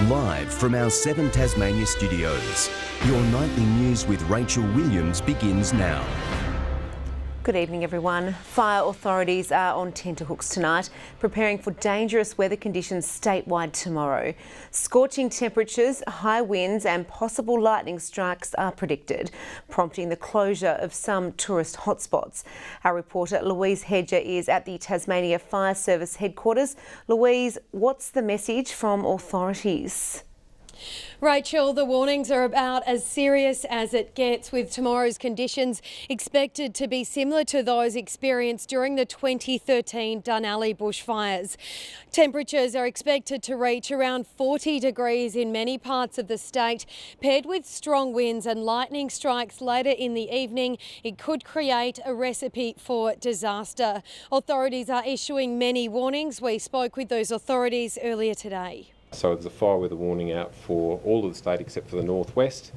Live from our 7 Tasmania studios, your nightly news with Rachel Williams begins now. Good evening, everyone. Fire authorities are on tenterhooks tonight, preparing for dangerous weather conditions statewide tomorrow. Scorching temperatures, high winds and possible lightning strikes are predicted, prompting the closure of some tourist hotspots. Our reporter Louise Hedger is at the Tasmania Fire Service headquarters. Louise, what's the message from authorities? Rachel, the warnings are about as serious as it gets, with tomorrow's conditions expected to be similar to those experienced during the 2013 Dunalley bushfires. Temperatures are expected to reach around 40 degrees in many parts of the state. Paired with strong winds and lightning strikes later in the evening, it could create a recipe for disaster. Authorities are issuing many warnings. We spoke with those authorities earlier today. So there's a fire weather warning out for all of the state except for the northwest,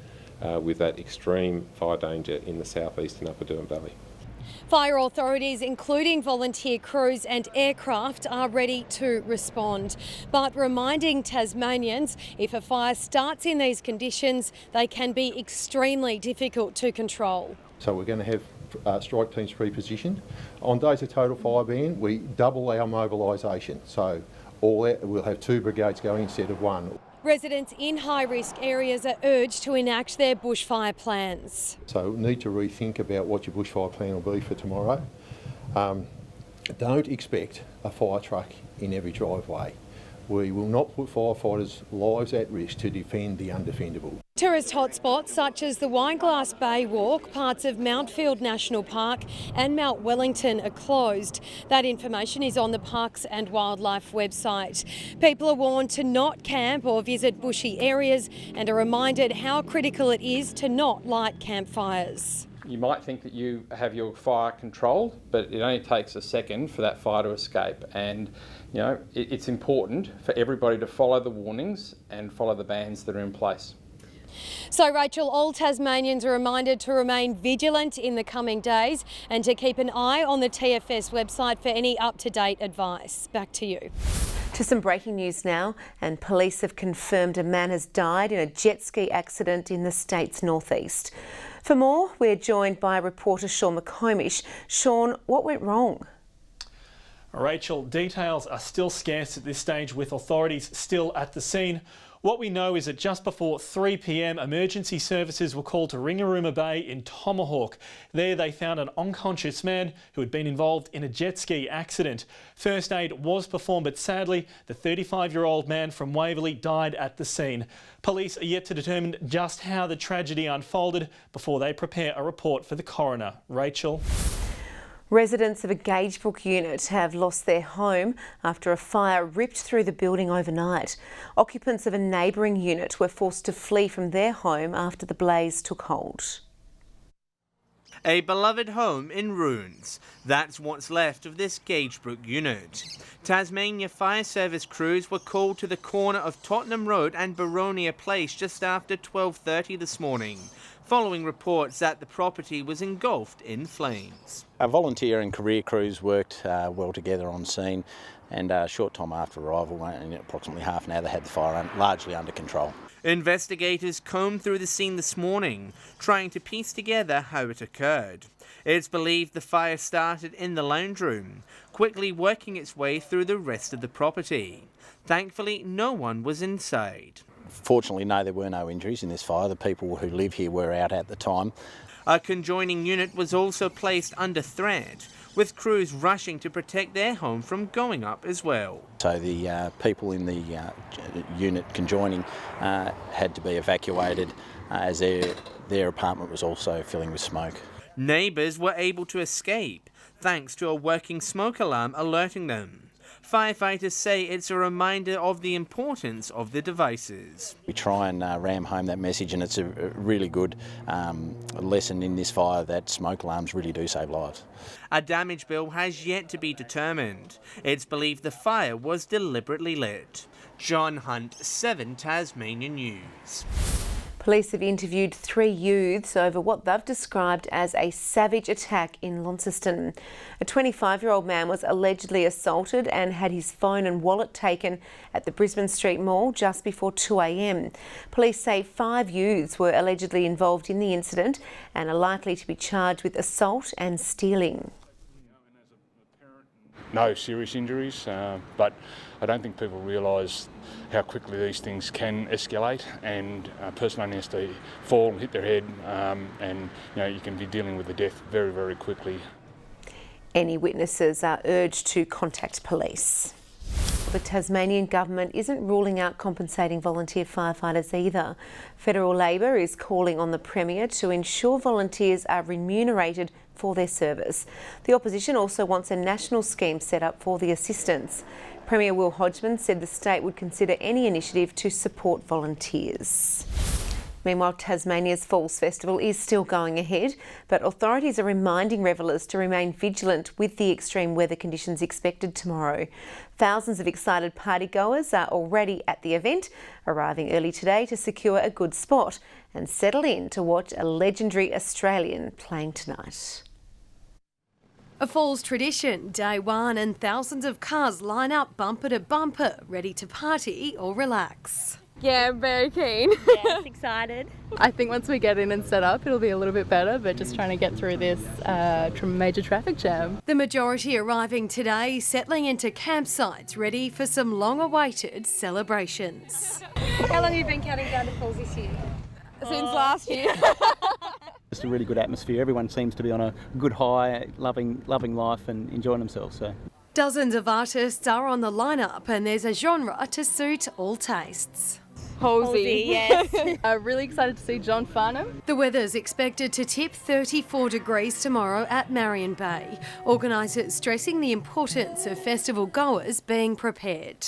with that extreme fire danger in the southeast and upper Derwent Valley. Fire authorities, including volunteer crews and aircraft, are ready to respond, but reminding Tasmanians if a fire starts in these conditions, they can be extremely difficult to control. So we're going to have strike teams pre-positioned. On days of total fire ban, we double our mobilisation. So we'll have 2 brigades going instead of 1. Residents in high-risk areas are urged to enact their bushfire plans. So need to rethink about what your bushfire plan will be for tomorrow. Don't expect a fire truck in every driveway. We will not put firefighters' lives at risk to defend the undefendable. Tourist hotspots such as the Wineglass Bay Walk, parts of Mountfield National Park and Mount Wellington are closed. That information is on the Parks and Wildlife website. People are warned to not camp or visit bushy areas and are reminded how critical it is to not light campfires. You might think that you have your fire controlled, but it only takes a second for that fire to escape. And you know, it's important for everybody to follow the warnings and follow the bans that are in place. So, Rachel, all Tasmanians are reminded to remain vigilant in the coming days and to keep an eye on the TFS website for any up-to-date advice. Back to you. To some breaking news now, and police have confirmed a man has died in a jet ski accident in the state's northeast. For more, we're joined by reporter Sean McComish. Sean, what went wrong? Rachel, details are still scarce at this stage, with authorities still at the scene. What we know is that just before 3 p.m, emergency services were called to Ringarooma Bay in Tomahawk. There they found an unconscious man who had been involved in a jet ski accident. First aid was performed, but sadly, the 35-year-old man from Waverley died at the scene. Police are yet to determine just how the tragedy unfolded before they prepare a report for the coroner. Rachel. Residents of a Gagebrook unit have lost their home after a fire ripped through the building overnight. Occupants of a neighbouring unit were forced to flee from their home after the blaze took hold. A beloved home in ruins. That's what's left of this Gagebrook unit. Tasmania Fire Service crews were called to the corner of Tottenham Road and Baronia Place just after 12:30 this morning, following reports that the property was engulfed in flames. Our volunteer and career crews worked well together on scene, and a short time after arrival, in approximately half an hour, they had the fire largely under control. Investigators combed through the scene this morning, trying to piece together how it occurred. It's believed the fire started in the lounge room, quickly working its way through the rest of the property. Thankfully, no one was inside. Fortunately, no, there were no injuries in this fire. The people who live here were out at the time. A conjoining unit was also placed under threat, with crews rushing to protect their home from going up as well. So the people in the unit conjoining had to be evacuated as their apartment was also filling with smoke. Neighbours were able to escape, thanks to a working smoke alarm alerting them. Firefighters say it's a reminder of the importance of the devices. We try and ram home that message, and it's a really good lesson in this fire that smoke alarms really do save lives. A damage bill has yet to be determined. It's believed the fire was deliberately lit. John Hunt, 7 Tasmania News. Police have interviewed 3 youths over what they've described as a savage attack in Launceston. A 25-year-old man was allegedly assaulted and had his phone and wallet taken at the Brisbane Street Mall just before 2 a.m. Police say 5 youths were allegedly involved in the incident and are likely to be charged with assault and stealing. No serious injuries, but I don't think people realise how quickly these things can escalate, and a person only has to fall and hit their head, and you can be dealing with the death very, very quickly. Any witnesses are urged to contact police. The Tasmanian government isn't ruling out compensating volunteer firefighters either. Federal Labor is calling on the Premier to ensure volunteers are remunerated for their service. The opposition also wants a national scheme set up for the assistance. Premier Will Hodgman said the state would consider any initiative to support volunteers. Meanwhile, Tasmania's Falls Festival is still going ahead, but authorities are reminding revellers to remain vigilant with the extreme weather conditions expected tomorrow. Thousands of excited partygoers are already at the event, arriving early today to secure a good spot and settle in to watch a legendary Australian playing tonight. A Falls tradition, day one, and thousands of cars line up bumper to bumper, ready to party or relax. Yeah, I'm very keen. Yes, excited. I think once we get in and set up, it'll be a little bit better, but just trying to get through this major traffic jam. The majority arriving today, settling into campsites, ready for some long-awaited celebrations. How long have you been counting down to Falls this year? Since last year. It's a really good atmosphere. Everyone seems to be on a good high, loving life and enjoying themselves. So. Dozens of artists are on the lineup, and there's a genre to suit all tastes. Halsey, yes. Really excited to see John Farnham. The weather's expected to tip 34 degrees tomorrow at Marion Bay. Organisers stressing the importance of festival goers being prepared.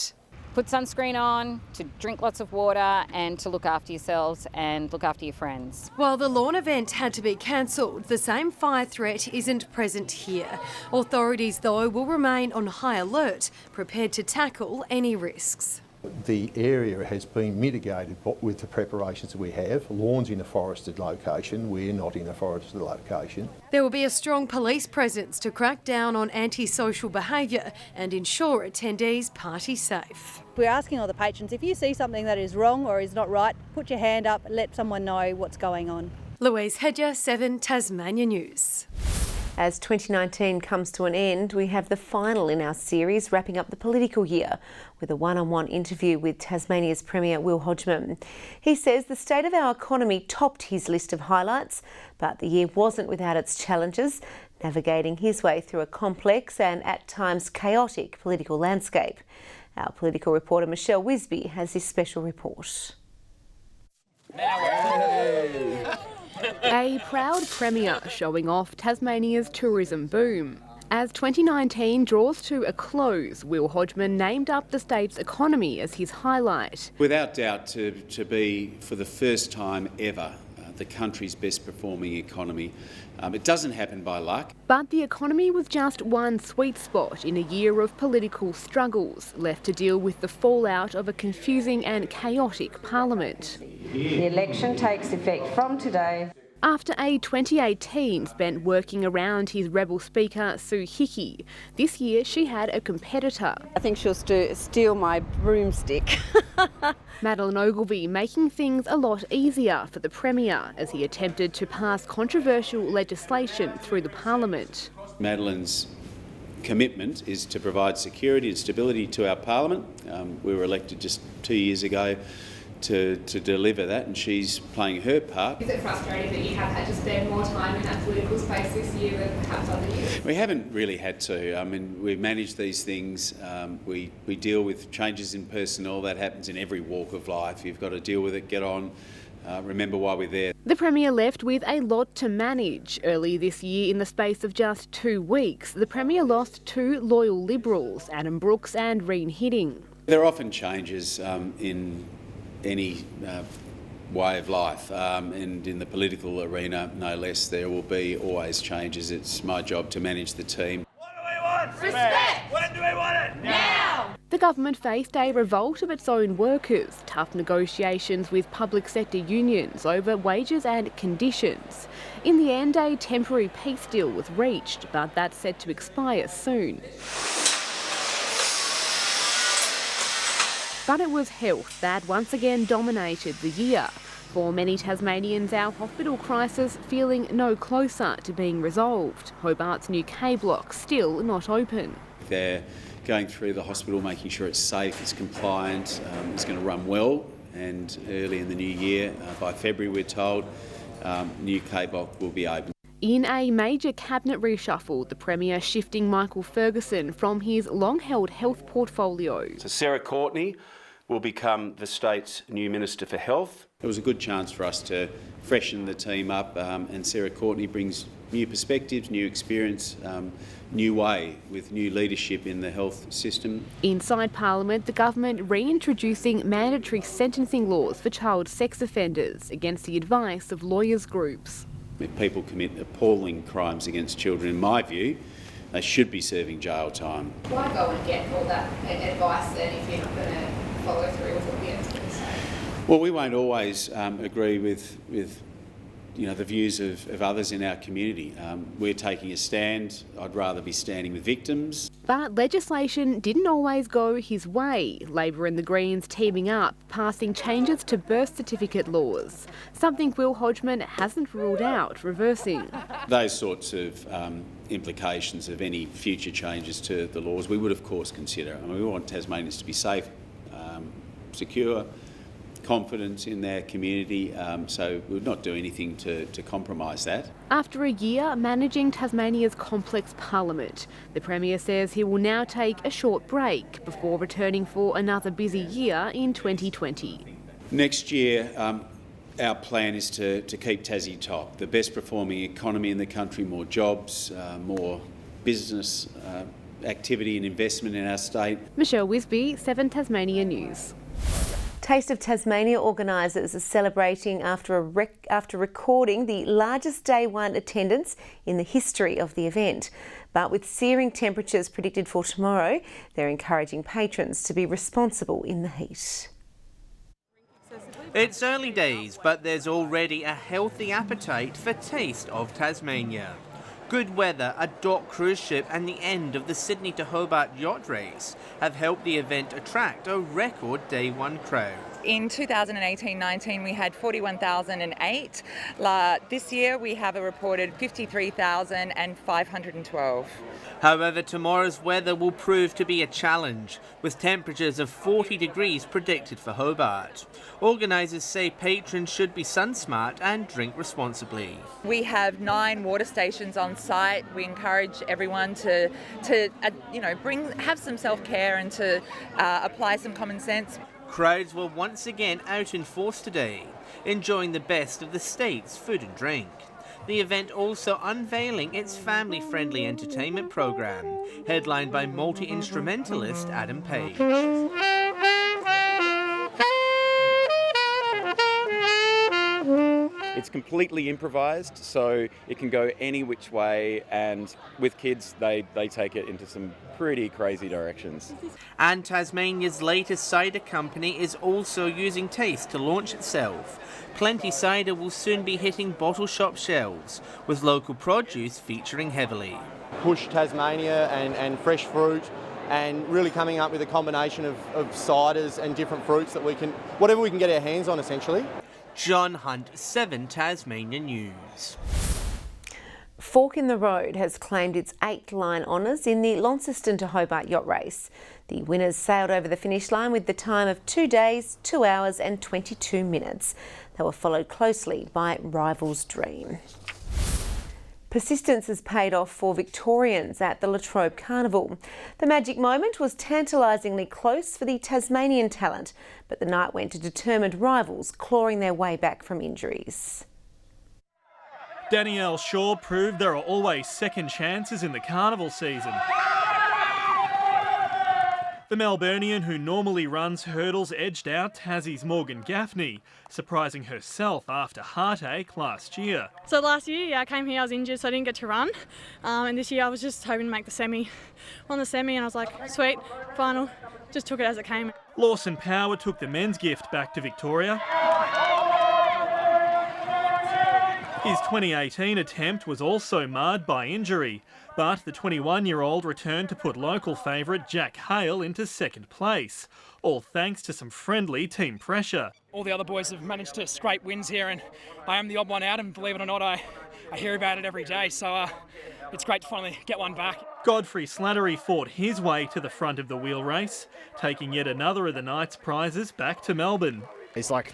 Put sunscreen on, to drink lots of water and to look after yourselves and look after your friends. While the lawn event had to be cancelled, the same fire threat isn't present here. Authorities, though, will remain on high alert, prepared to tackle any risks. The area has been mitigated with the preparations that we have. Lawn's in a forested location, we're not in a forested location. There will be a strong police presence to crack down on antisocial behaviour and ensure attendees party safe. We're asking all the patrons, if you see something that is wrong or is not right, put your hand up, let someone know what's going on. Louise Hedger, 7 Tasmania News. As 2019 comes to an end, we have the final in our series wrapping up the political year with a one-on-one interview with Tasmania's Premier Will Hodgman. He says the state of our economy topped his list of highlights, but the year wasn't without its challenges, navigating his way through a complex and at times chaotic political landscape. Our political reporter Michelle Wisby has this special report. A proud Premier showing off Tasmania's tourism boom. As 2019 draws to a close, Will Hodgman named up the state's economy as his highlight. Without doubt to be, for the first time ever, the country's best performing economy. It doesn't happen by luck. But the economy was just one sweet spot in a year of political struggles, left to deal with the fallout of a confusing and chaotic parliament. The election takes effect from today. After a 2018 spent working around his rebel speaker Sue Hickey, this year she had a competitor. I think she'll steal my broomstick. Madeleine Ogilvie making things a lot easier for the Premier as he attempted to pass controversial legislation through the Parliament. Madeleine's commitment is to provide security and stability to our Parliament. We were elected just 2 years ago to deliver that, and she's playing her part. Is it frustrating that you have had to spend more time in that political space this year than perhaps other years? We haven't really had to. I mean, we manage these things. We deal with changes in personnel. That happens in every walk of life. You've got to deal with it, get on, remember why we're there. The Premier left with a lot to manage. Early this year, in the space of just 2 weeks, the Premier lost 2 loyal Liberals, Adam Brooks and Reen Hidding. There are often changes in any way of life, and in the political arena no less. There will be always changes. It's my job to manage the team. What do we want? Respect! When do we want it? Now! The government faced a revolt of its own workers, tough negotiations with public sector unions over wages and conditions. In the end, a temporary peace deal was reached, but that's set to expire soon. But it was health that once again dominated the year. For many Tasmanians, our hospital crisis feeling no closer to being resolved. Hobart's new K block still not open. They're going through the hospital, making sure it's safe, it's compliant, it's going to run well, and early in the new year, by February we're told, new K block will be open. In a major cabinet reshuffle, the Premier shifting Michael Ferguson from his long-held health portfolio. So Sarah Courtney will become the state's new Minister for Health. It was a good chance for us to freshen the team up, and Sarah Courtney brings new perspectives, new experience, new way with new leadership in the health system. Inside Parliament, the government reintroducing mandatory sentencing laws for child sex offenders against the advice of lawyers' groups. If people commit appalling crimes against children, in my view, they should be serving jail time. Why go and get all that advice then if you're not going to follow through with what the experts say? Well, we won't always agree with the views of others in our community. We're taking a stand. I'd rather be standing with victims. But legislation didn't always go his way. Labor and the Greens teaming up, passing changes to birth certificate laws. Something Will Hodgman hasn't ruled out reversing. Those sorts of implications of any future changes to the laws, we would of course consider. I mean, we want Tasmanians to be safe, secure, confidence in their community, so we'll not do anything to compromise that. After a year managing Tasmania's complex parliament, the Premier says he will now take a short break before returning for another busy year in 2020. Next year, our plan is to keep Tassie top, the best performing economy in the country, more jobs, more business activity and investment in our state. Michelle Wisby, 7 Tasmania News. Taste of Tasmania organisers are celebrating after recording the largest day one attendance in the history of the event. But with searing temperatures predicted for tomorrow, they're encouraging patrons to be responsible in the heat. It's early days, but there's already a healthy appetite for Taste of Tasmania. Good weather, a dock cruise ship and the end of the Sydney to Hobart yacht race have helped the event attract a record day one crowd. In 2018-19 we had 41,008. This year we have a reported 53,512. However, tomorrow's weather will prove to be a challenge, with temperatures of 40 degrees predicted for Hobart. Organisers say patrons should be sun smart and drink responsibly. We have 9 water stations on site. We encourage everyone to have some self-care and to apply some common sense. Crowds were once again out in force today, enjoying the best of the state's food and drink. The event also unveiling its family-friendly entertainment program, headlined by multi-instrumentalist Adam Page. It's completely improvised, so it can go any which way, and with kids, they take it into some pretty crazy directions. And Tasmania's latest cider company is also using Taste to launch itself. Plenty Cider will soon be hitting bottle shop shelves, with local produce featuring heavily. Push Tasmania and fresh fruit, and really coming up with a combination of ciders and different fruits that whatever we can get our hands on essentially. John Hunt, 7 Tasmania News. Fork in the Road has claimed its 8th line honours in the Launceston to Hobart yacht race. The winners sailed over the finish line with the time of 2 days, 2 hours and 22 minutes. They were followed closely by Rivals Dream. Persistence has paid off for Victorians at the Latrobe Carnival. The magic moment was tantalisingly close for the Tasmanian talent, but the night went to determined rivals clawing their way back from injuries. Danielle Shaw proved there are always second chances in the carnival season. The Melburnian who normally runs hurdles edged out Tassie's Morgan Gaffney, surprising herself after heartache last year. So last year, I came here, I was injured, so I didn't get to run. And this year I was just hoping to make the semi. Won the semi and I was like, sweet, final. Just took it as it came. Lawson Power took the men's gift back to Victoria. His 2018 attempt was also marred by injury, but the 21-year-old returned to put local favourite Jack Hale into second place, all thanks to some friendly team pressure. All the other boys have managed to scrape wins here, and I am the odd one out, and believe it or not, I hear about it every day, so it's great to finally get one back. Godfrey Slattery fought his way to the front of the wheel race, taking yet another of the night's prizes back to Melbourne. It's like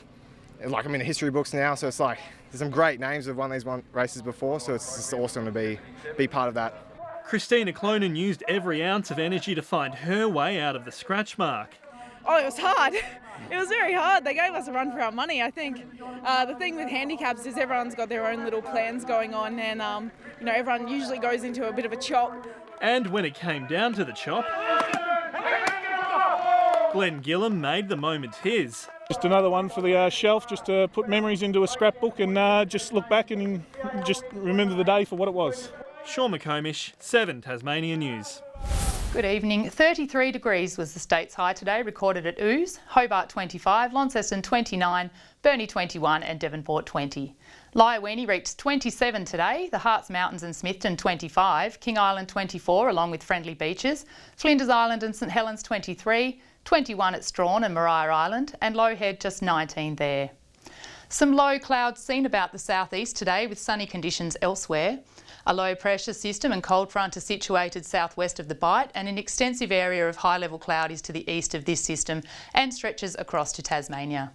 I'm in the history books now, so it's like there's some great names that have won these races before, so it's just awesome to be part of that. Christina Clonan used every ounce of energy to find her way out of the scratch mark. Oh, it was hard. It was very hard. They gave us a run for our money, I think. The thing with handicaps is everyone's got their own little plans going on, and everyone usually goes into a bit of a chop. And when it came down to the chop, Glenn Gillam made the moment his. Just another one for the shelf, just to put memories into a scrapbook and just look back and just remember the day for what it was. Sean McComish, 7 Tasmania News. Good evening. 33 degrees was the state's high today, recorded at Ouse, Hobart 25, Launceston 29, Burnie 21 and Devonport 20. Lyowini reached 27 today, the Harts Mountains and Smithton 25, King Island 24 along with Friendly Beaches, Flinders Island and St Helens 23, 21 at Strawn and Maria Island and Lowhead just 19 there. Some low clouds seen about the southeast today with sunny conditions elsewhere. A low pressure system and cold front are situated southwest of the Bight and an extensive area of high level cloud is to the east of this system and stretches across to Tasmania.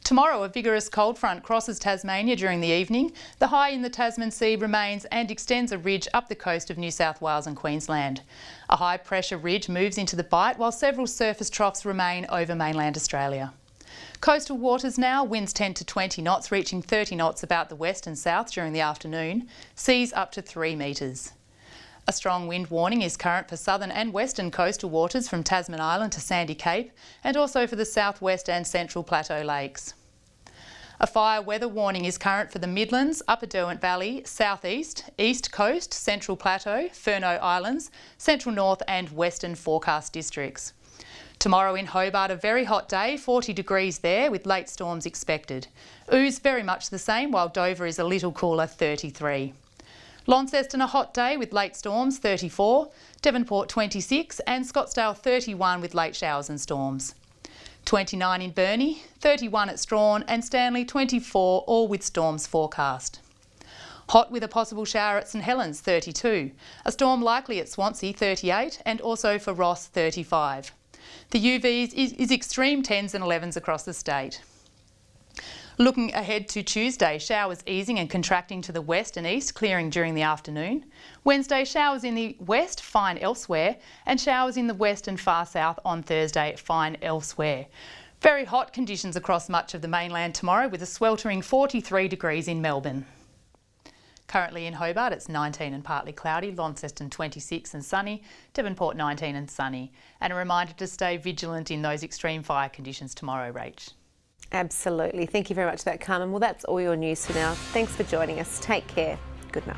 Tomorrow a vigorous cold front crosses Tasmania during the evening. The high in the Tasman Sea remains and extends a ridge up the coast of New South Wales and Queensland. A high pressure ridge moves into the Bight while several surface troughs remain over mainland Australia. Coastal waters now, winds 10 to 20 knots, reaching 30 knots about the west and south during the afternoon, seas up to 3 metres. A strong wind warning is current for southern and western coastal waters from Tasman Island to Sandy Cape and also for the southwest and central plateau lakes. A fire weather warning is current for the Midlands, Upper Derwent Valley, southeast, east coast, central plateau, Furneaux Islands, central north and western forecast districts. Tomorrow in Hobart, a very hot day, 40 degrees there with late storms expected. Ouse very much the same, while Dover is a little cooler, 33. Launceston a hot day with late storms, 34. Devonport 26 and Scottsdale 31 with late showers and storms. 29 in Burnie, 31 at Strawn and Stanley 24, all with storms forecast. Hot with a possible shower at St Helens, 32. A storm likely at Swansea, 38 and also for Ross, 35. The UVs is extreme 10s and 11s across the state. Looking ahead to Tuesday, showers easing and contracting to the west and east, clearing during the afternoon. Wednesday, showers in the west, fine elsewhere, and showers in the west and far south on Thursday, fine elsewhere. Very hot conditions across much of the mainland tomorrow with a sweltering 43 degrees in Melbourne. Currently in Hobart, it's 19 and partly cloudy, Launceston 26 and sunny, Devonport 19 and sunny. And a reminder to stay vigilant in those extreme fire conditions tomorrow, Rach. Absolutely. Thank you very much for that, Carmen. Well, that's all your news for now. Thanks for joining us. Take care. Good night.